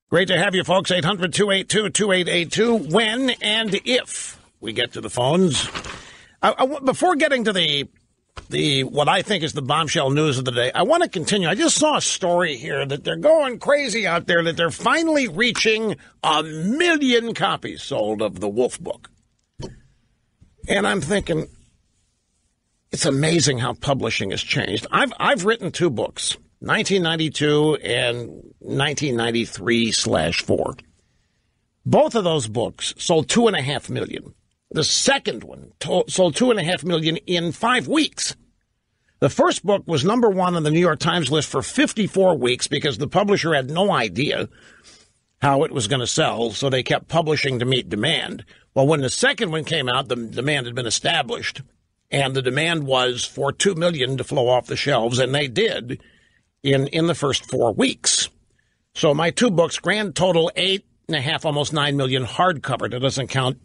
Great to have you, folks. 800-282-2882. When and if we get to the phones. Before getting to the what I think is the bombshell news of the day, I want to continue. I just saw a story here that they're going crazy out there, that they're finally reaching 1 million copies sold of the Wolf Book. And I'm thinking, it's amazing how publishing has changed. I've written 2 books. 1992 and 1993/4. Both of those books sold 2.5 million. The second one sold 2.5 million in 5 weeks. The first book was number 1 on the New York Times list for 54 weeks because the publisher had no idea how it was going to sell, so they kept publishing to meet demand. Well, when the second one came out, the demand had been established, and the demand was for 2 million to flow off the shelves, and they did. In the first 4 weeks. So my 2 books, grand total 8.5, almost 9 million hardcover. That doesn't count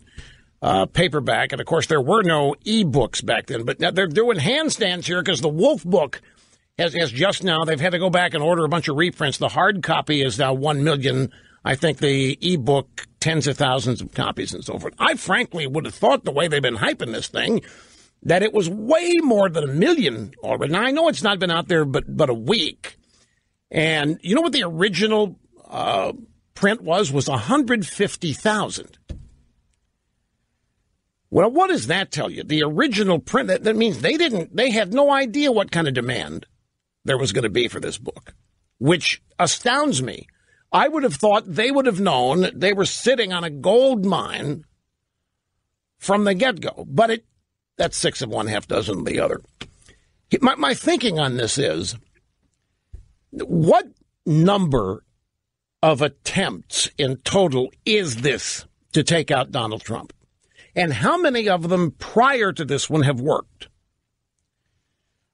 paperback. And, of course, there were no e-books back then. But now they're doing handstands here because the Wolf Book has just now, they've had to go back and order a bunch of reprints. The hard copy is now 1 million. I think the e-book, tens of thousands of copies and so forth. I frankly would have thought the way they've been hyping this thing that it was way more than 1 million already. Now, I know it's not been out there but a week. And you know what the original print was 150,000. Well, what does that tell you? The original print, that means they had no idea what kind of demand there was going to be for this book, which astounds me. I would have thought they would have known they were sitting on a gold mine from the get-go. But that's 6 of one, half dozen of the other. My thinking on this is, what number of attempts in total is this to take out Donald Trump? And how many of them prior to this one have worked?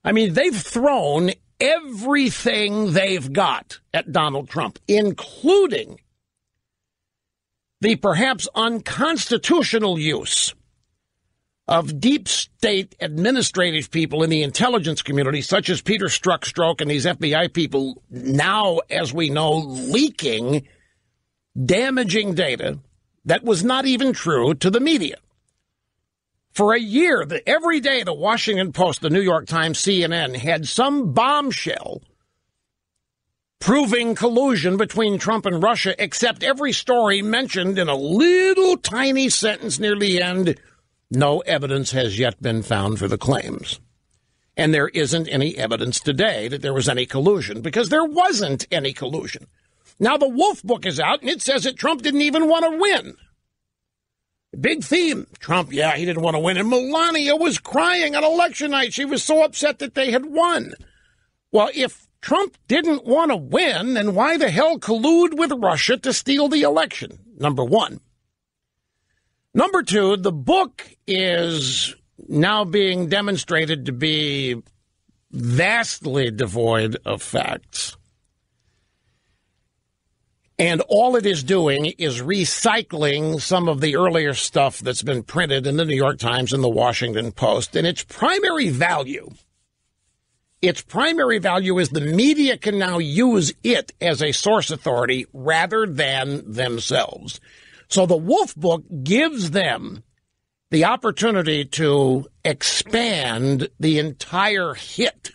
I mean, they've thrown everything they've got at Donald Trump, including the perhaps unconstitutional use of deep state administrative people in the intelligence community, such as Peter Strzok and these FBI people, now, as we know, leaking damaging data that was not even true to the media. For a year, every day, the Washington Post, the New York Times, CNN had some bombshell proving collusion between Trump and Russia, except every story mentioned in a little tiny sentence near the end, no evidence has yet been found for the claims. And there isn't any evidence today that there was any collusion, because there wasn't any collusion. Now the Wolf Book is out, and it says that Trump didn't even want to win. Big theme. Trump, he didn't want to win. And Melania was crying on election night. She was so upset that they had won. Well, if Trump didn't want to win, then why the hell collude with Russia to steal the election? Number one. Number two, the book is now being demonstrated to be vastly devoid of facts. And all it is doing is recycling some of the earlier stuff that's been printed in the New York Times and the Washington Post. And its primary value is the media can now use it as a source authority rather than themselves. So the Wolf Book gives them the opportunity to expand the entire hit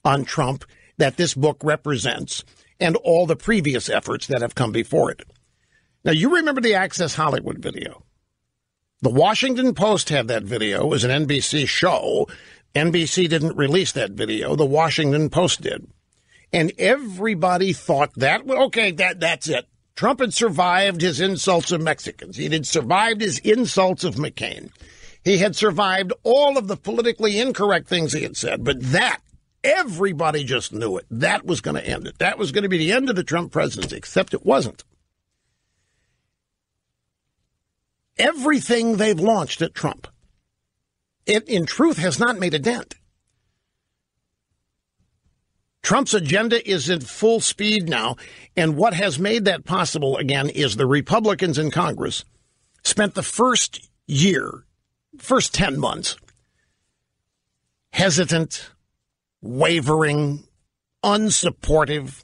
on Trump that this book represents and all the previous efforts that have come before it. Now, you remember the Access Hollywood video. The Washington Post had that video. It was an NBC show. NBC didn't release that video. The Washington Post did. And everybody thought that's it. Trump had survived his insults of Mexicans. He had survived his insults of McCain. He had survived all of the politically incorrect things he had said. But everybody just knew it. That was going to end it. That was going to be the end of the Trump presidency, except it wasn't. Everything they've launched at Trump, it in truth has not made a dent. Trump's agenda is in full speed now, and what has made that possible, again, is the Republicans in Congress spent the first 10 months, hesitant, wavering, unsupportive.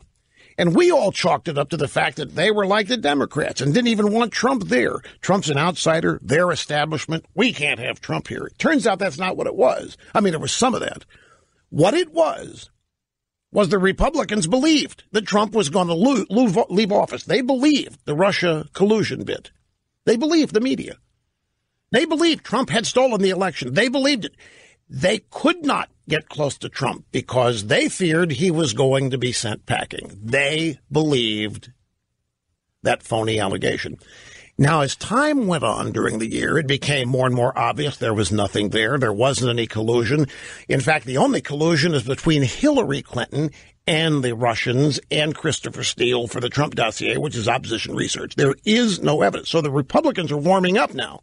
And we all chalked it up to the fact that they were like the Democrats and didn't even want Trump there. Trump's an outsider, their establishment. We can't have Trump here. It turns out that's not what it was. I mean, there was some of that. What it was the Republicans believed that Trump was going to leave office. They believed the Russia collusion bit. They believed the media. They believed Trump had stolen the election. They believed it. They could not get close to Trump because they feared he was going to be sent packing. They believed that phony allegation. Now, as time went on during the year, it became more and more obvious there was nothing there. There wasn't any collusion. In fact, the only collusion is between Hillary Clinton and the Russians and Christopher Steele for the Trump dossier, which is opposition research. There is no evidence. So the Republicans are warming up now.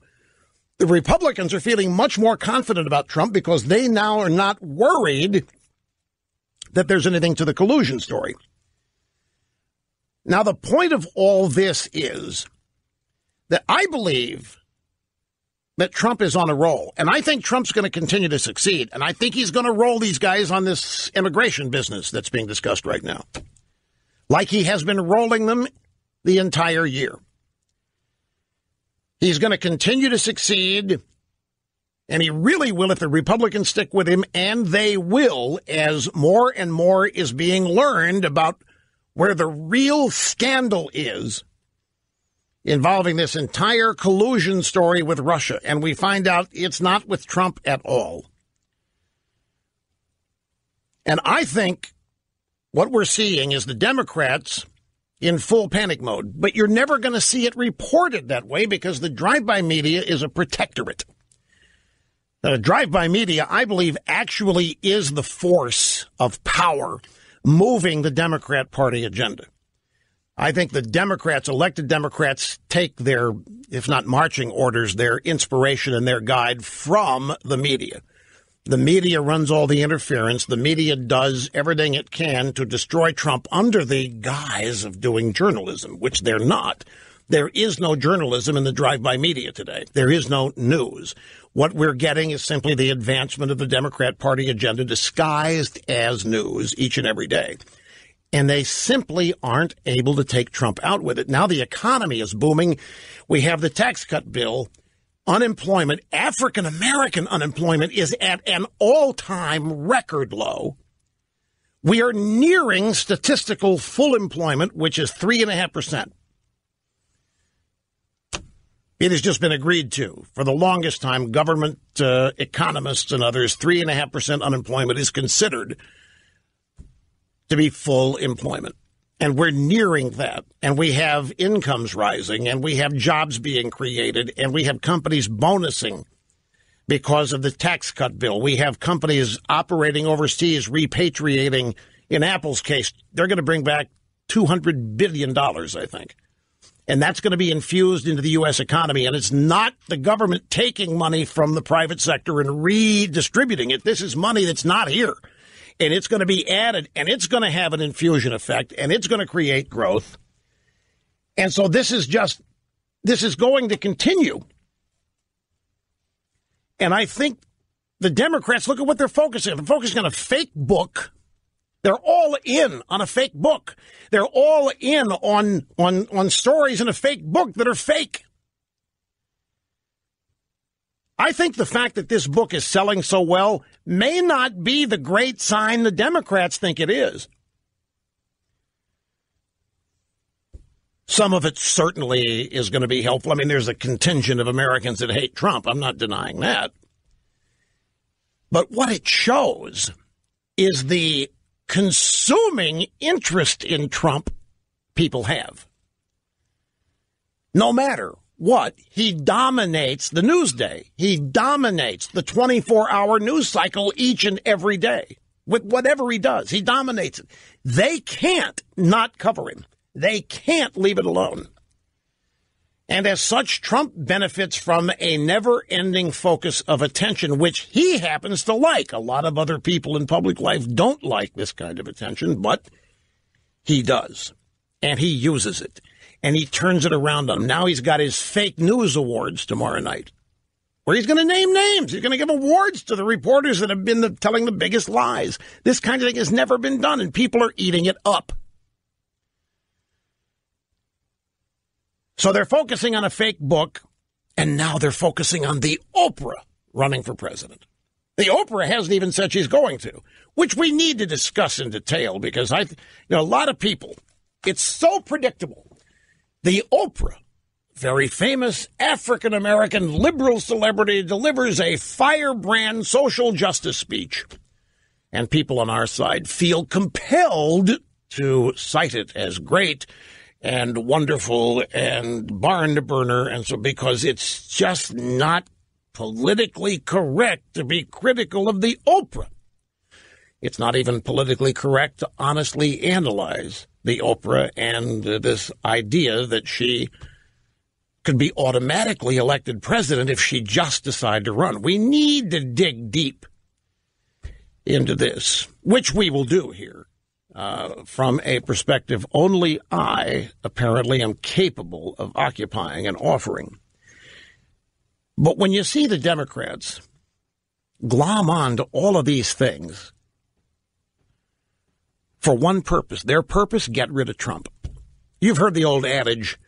The Republicans are feeling much more confident about Trump because they now are not worried that there's anything to the collusion story. Now, the point of all this is that I believe that Trump is on a roll, and I think Trump's going to continue to succeed, and I think he's going to roll these guys on this immigration business that's being discussed right now, like he has been rolling them the entire year. He's going to continue to succeed, and he really will if the Republicans stick with him, and they will as more and more is being learned about where the real scandal is involving this entire collusion story with Russia. And we find out it's not with Trump at all. And I think what we're seeing is the Democrats in full panic mode. But you're never going to see it reported that way because the drive-by media is a protectorate. The drive-by media, I believe, actually is the force of power moving the Democrat Party agenda. I think the Democrats, elected Democrats, take their, if not marching orders, their inspiration and their guide from the media. The media runs all the interference. The media does everything it can to destroy Trump under the guise of doing journalism, which they're not. There is no journalism in the drive-by media today. There is no news. What we're getting is simply the advancement of the Democrat Party agenda disguised as news each and every day. And they simply aren't able to take Trump out with it. Now the economy is booming. We have the tax cut bill. Unemployment, African-American unemployment, is at an all-time record low. We are nearing statistical full employment, which is 3.5%. It has just been agreed to. For the longest time, government economists and others, 3.5% unemployment is considered to be full employment. And we're nearing that. And we have incomes rising, and we have jobs being created, and we have companies bonusing because of the tax cut bill. We have companies operating overseas, repatriating. In Apple's case, they're going to bring back $200 billion, I think. And that's going to be infused into the U.S. economy. And it's not the government taking money from the private sector and redistributing it. This is money that's not here. And it's going to be added, and it's going to have an infusion effect, and it's going to create growth. And so this is going to continue. And I think the Democrats, look at what they're focusing on. They're focusing on a fake book. They're all in on a fake book. They're all in on stories in a fake book that are fake. I think the fact that this book is selling so well may not be the great sign the Democrats think it is. Some of it certainly is going to be helpful. I mean, there's a contingent of Americans that hate Trump. I'm not denying that. But what it shows is the consuming interest in Trump people have. No matter what, he dominates the news day. He dominates the 24-hour news cycle each and every day. With whatever he does, he dominates it. They can't not cover him. They can't leave it alone. And as such, Trump benefits from a never-ending focus of attention, which he happens to like. A lot of other people in public life don't like this kind of attention, but he does. And he uses it. And he turns it around on him. Now he's got his fake news awards tomorrow night, where he's going to name names. He's going to give awards to the reporters that have been telling the biggest lies. This kind of thing has never been done, and people are eating it up. So they're focusing on a fake book, and now they're focusing on the Oprah running for president. The Oprah hasn't even said she's going to, which we need to discuss in detail because a lot of people, it's so predictable. The Oprah, very famous African-American liberal celebrity, delivers a firebrand social justice speech. And people on our side feel compelled to cite it as great and wonderful and barn burner. And so because it's just not politically correct to be critical of the Oprah. It's not even politically correct to honestly analyze the Oprah and this idea that she could be automatically elected president if she just decided to run. We need to dig deep into this, which we will do here from a perspective only I apparently am capable of occupying and offering. But when you see the Democrats glom on to all of these things for one purpose, their purpose, get rid of Trump. You've heard the old adage,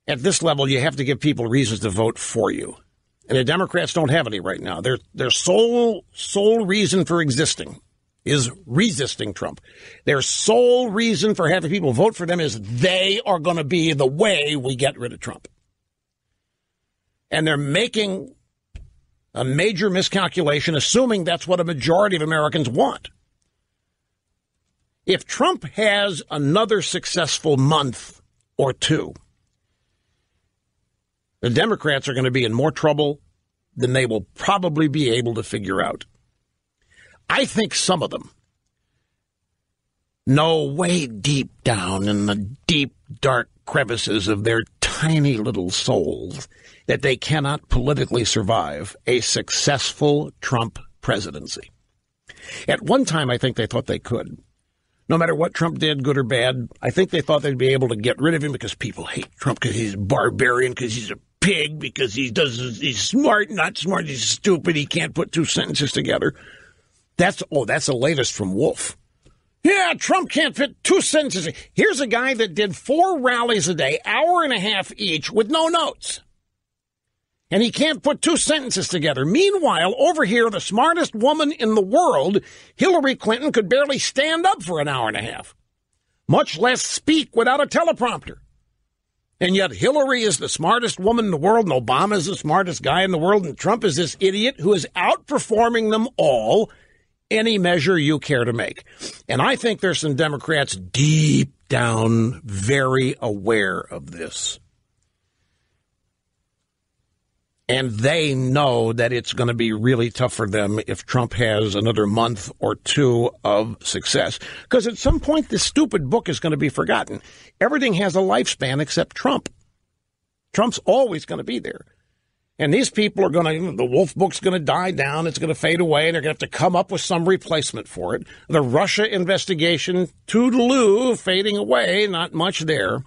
at this level, you have to give people reasons to vote for you. And the Democrats don't have any right now. Their sole reason for existing is resisting Trump. Their sole reason for having people vote for them is they are going to be the way we get rid of Trump. And they're making a major miscalculation, assuming that's what a majority of Americans want. If Trump has another successful month or two, the Democrats are going to be in more trouble than they will probably be able to figure out. I think some of them know way deep down in the deep, dark crevices of their tiny little souls that they cannot politically survive a successful Trump presidency. At one time, I think they thought they could. No matter what Trump did, good or bad, I think they thought they'd be able to get rid of him because people hate Trump because he's a barbarian, because he's a pig, because he's smart, not smart, he's stupid, he can't put two sentences together. That's the latest from Wolf. Yeah, Trump can't fit two sentences. Here's a guy that did 4 rallies a day, hour and a half each, with no notes. And he can't put 2 sentences together. Meanwhile, over here, the smartest woman in the world, Hillary Clinton, could barely stand up for an hour and a half, much less speak without a teleprompter. And yet Hillary is the smartest woman in the world, and Obama is the smartest guy in the world, and Trump is this idiot who is outperforming them all, any measure you care to make. And I think there's some Democrats deep down very aware of this. And they know that it's going to be really tough for them if Trump has another month or two of success. Because at some point, this stupid book is going to be forgotten. Everything has a lifespan except Trump. Trump's always going to be there. And these people are going to, the Wolf book's going to die down. It's going to fade away. And they're going to have to come up with some replacement for it. The Russia investigation, toodaloo, fading away, not much there.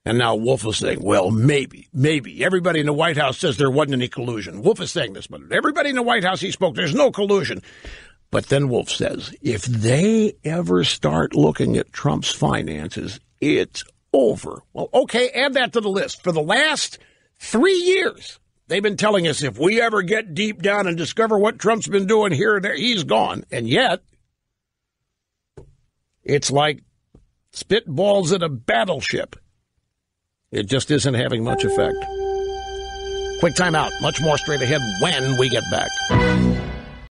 And now Wolf is saying, well, maybe. Everybody in the White House says there wasn't any collusion. Wolf is saying this, but everybody in the White House he spoke, there's no collusion. But then Wolf says, if they ever start looking at Trump's finances, it's over. Well, okay, add that to the list. For the last 3 years, they've been telling us if we ever get deep down and discover what Trump's been doing here or there, he's gone. And yet, it's like spitballs at a battleship. It just isn't having much effect. Quick time out. Much more straight ahead when we get back.